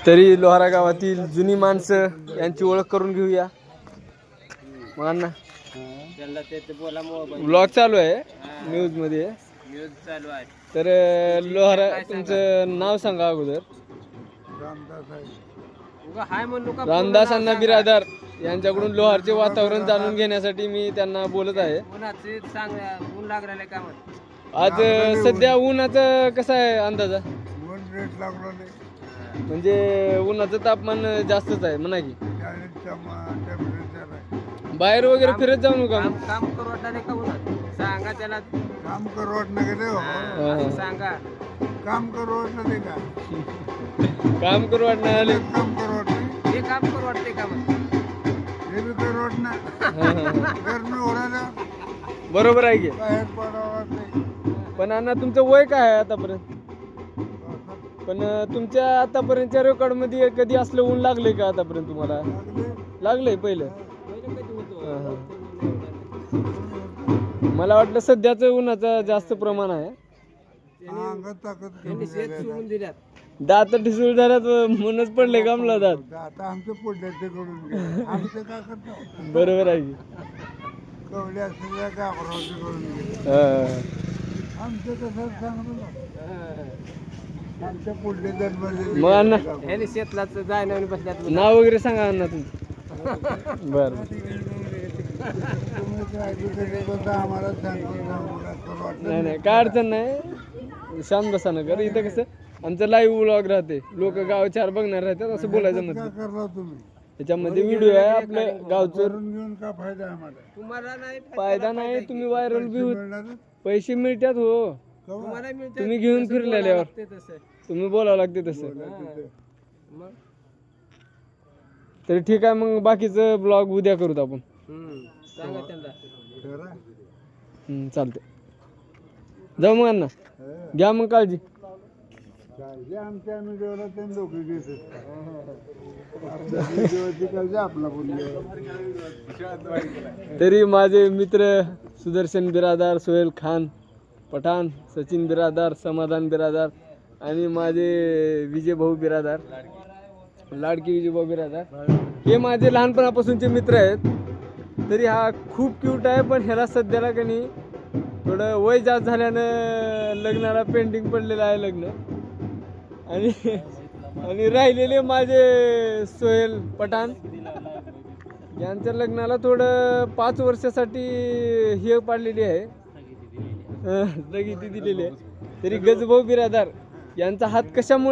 तरी लोहारा गावातील जुनी माणसं यांची ओळख करून घेऊया. मग अण्णा ब्लॉग चालू आहे, न्यूज मध्ये चालू आहे. तर लोहारा तुमचं नाव सांगा अगोदर. रामदास अण्णा बिरादार यांच्याकडून लोहारचे वातावरण जाणून घेण्यासाठी मी त्यांना बोलत आहे. ऊन लागलेलं काम आज सध्या उन्हाचं कसं आहे अंदाजा? म्हणजे उन्हाचं तापमान जास्तच आहे म्हणा की. बाहेर वगैरे फिरत जाऊ नका. काम करू वाटलं नाही का उन्हात? सांगा त्याला काम करू वाटणं सांगा काम करू वाटणं ते का काम करू वाटणार आले. काम करू वाटणं हे काम करू वाटते का मग? हे बी करू वाटणं गरमी होणार बरोबर आहे की. बाहेर पडावं वाटते. पण अण्णा तुमचं वय काय आहे आतापर्यंत? पण तुमच्या आतापर्यंतच्या रेकॉर्ड मध्ये कधी असलं ऊन लागले का आतापर्यंत तुम्हाला? लागलंय पहिलं? मला वाटलं सध्याच उन्हाचं जास्त प्रमाण आहे. दात ठिसूळ झाल्यात म्हणूनच पडले का मला दात? आता आमचं पुढे करून आमचं काय करतो. बरोबर आहे की. कवडे असलेल्या कापडावरती करून आमचं कसं चांगलं आमच्या पुढले जन्म. मग अण्णा शेतलाच जायला बसल्यात. नाव वगैरे सांगा अण्णा तुमचं. बरं आम्हाला नाही नाही काय अडचण नाही. शांत बसा नगर. इथं कसं आमचं लाईव्ह व्लॉग राहते, लोक गाव चार बघणार राहतात असं बोलायचं म्हणजे. करला तुम्ही त्याच्यामध्ये व्हिडिओ आहे आपलं गावचं. करून घेऊन का फायदा आम्हाला? तुम्हाला नाही फायदा नाही, तुम्ही व्हायरल बी होत, पैसे मिळतात हो. तुम्हाला मिळतं. तुम्ही घेऊन फिरलेल्यावर तुम्ही बोलावं लागते तसं. तरी ठीक आहे, मग बाकीचं ब्लॉग उद्या करूत आपण. सांगा त्यांना. चालते. जाऊ मग अण्णा, घ्या मग काळजी. आमच्या व्हिडिओला ते लोक आपला तरी माझे मित्र सुदर्शन बिरादार, सोहेल खान पठाण, सचिन बिरादार, समाधान बिरादार आणि माझे विजय भाऊ बिरादार, लाडकी विजय भाऊ बिरादार, हे माझे लहानपणापासूनचे मित्र आहेत. तरी हा खूप क्यूट आहे, पण ह्याला सध्याला का नाही थोडं वय जास्त झाल्यानं लग्नाला पेंडिंग पडलेलं आहे लग्न. आणि राहिलेले माझे सोहेल पठाण यांच्या लग्नाला थोडं 5 वर्षासाठी हे पाडलेली आहे, स्थगिती दिलेली आहे. तरी गजभाऊ बिरादार यांचा हात कशामुळे